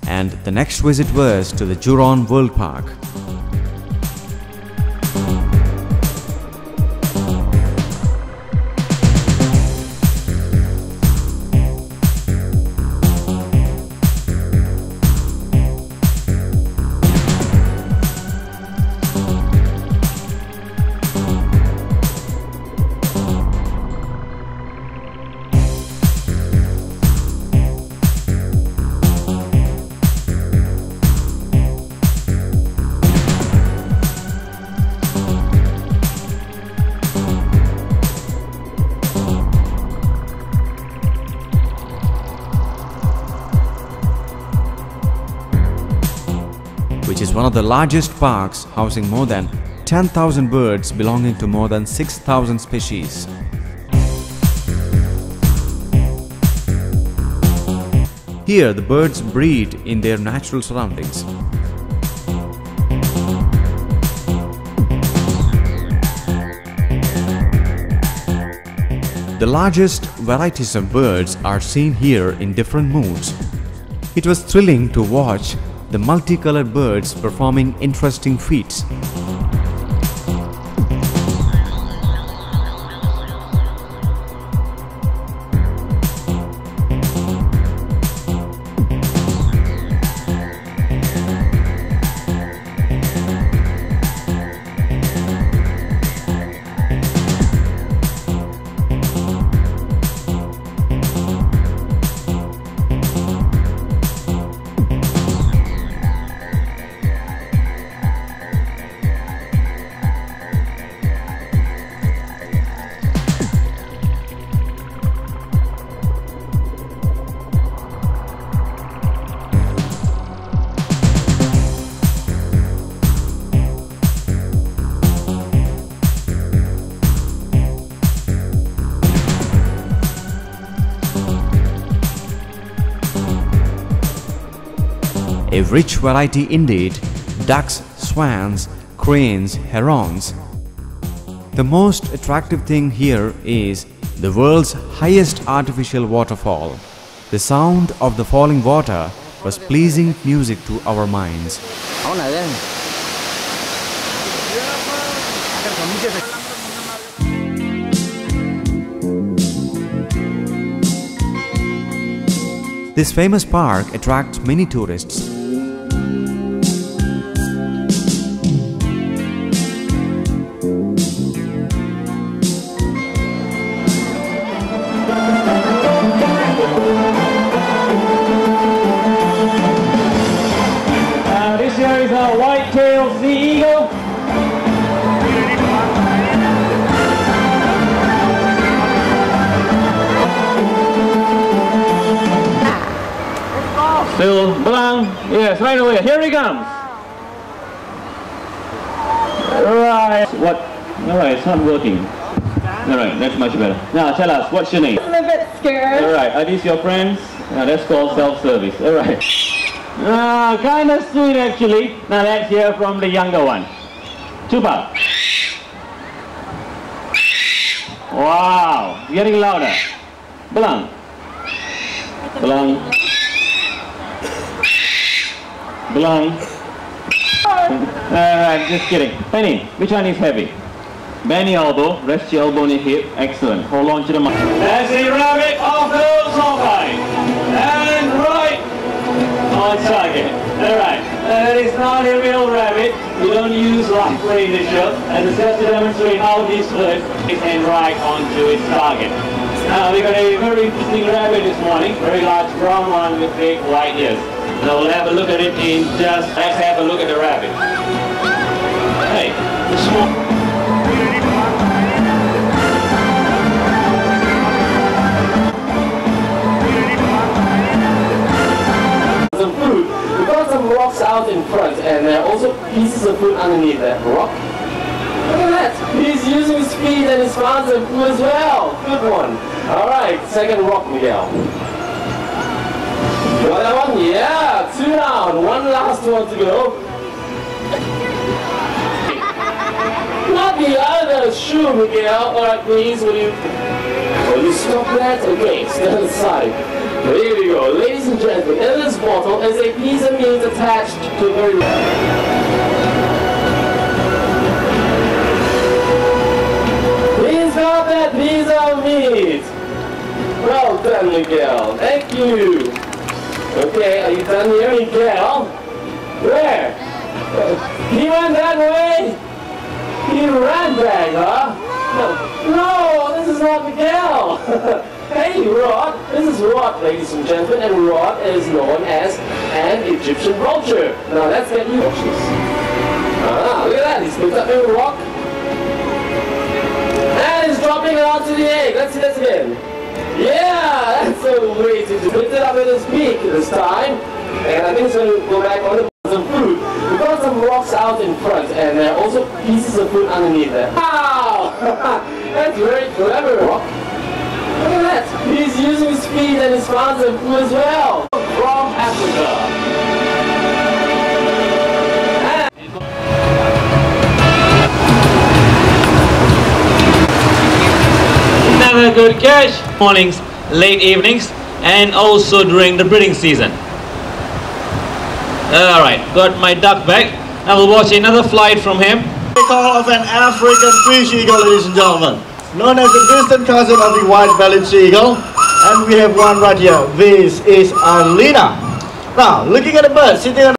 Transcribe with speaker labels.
Speaker 1: And the next visit was to the Jurong World Park. Which is one of the largest parks, housing more than 10,000 birds belonging to more than 6,000 species. Here, the birds breed in their natural surroundings. The largest varieties of birds are seen here in different moods. It was thrilling to watch the multicolored birds performing interesting feats. A rich variety indeed: ducks, swans, cranes, herons. The most attractive thing here is the world's highest artificial waterfall. The sound of the falling water was pleasing music to our minds. This famous park attracts many tourists.
Speaker 2: This here is a white-tailed sea eagle. Still belong? Yes, right away. Here he comes. Right. What? Alright, it's not working. Alright, that's much better. Now tell us, what's your name?
Speaker 3: I'm a bit scared.
Speaker 2: Alright, are these your friends? Now that's called self-service. Alright. Kind of sweet actually. Now let's hear from the younger one. Tuba. Wow, getting louder. Belang. Belang. Belang. Alright, just kidding. Penny, which one is heavy? Bend your elbow, rest your elbow on your hip. Excellent. Hold on to the mic. That's a rabbit off the side. And right on target. Alright. That is not a real rabbit. We don't use rifle in the show. And it's just to demonstrate how this bird can ride onto its target. Now we got a very interesting rabbit this morning. Very large brown one with big white ears. Now we'll have a look at it in just... Let's have a look at the rabbit. Hey, small...
Speaker 3: Some food. We got some rocks out in front and there are also pieces of food underneath that rock. Look at that! He's using his feet and his found some food as well. Good one. Alright, second rock, Miguel. You got that one? Yeah! 2 down. One last one to go. Not the other shoe, Miguel. Alright, please, will you stop that? Okay, stand aside. Here we go. Ladies and gentlemen, in this bottle is a piece of meat attached to a very... He's got that piece of meat. Well done, Miguel. Thank you. Okay, are you done here, Miguel? Where? He went that way? He ran back, huh? No, this is not Miguel. Hey, Rod. This is Rod, ladies and gentlemen, and Rod is known as an Egyptian vulture. Now let's get you vultures. Ah, look at that. He's picked up a rock. And he's dropping it onto the egg. Let's see this again. Yeah, that's a way to do it. Picked it up with his beak this time. And I think it's going to go back on some food. We got some rocks out in front, and there are also pieces of food underneath there. Wow! That's very clever. Rock. Look at that! He's using his feet and his found some food as well. From Africa.
Speaker 2: Another good catch. Mornings, late evenings, and also during the breeding season. Alright, got my duck back. I will watch another flight from him.
Speaker 4: Call of an African fish eagle, ladies and gentlemen, known as the distant cousin of the white-bellied sea eagle, and we have one right here. This is Alina. Now, looking at the bird sitting on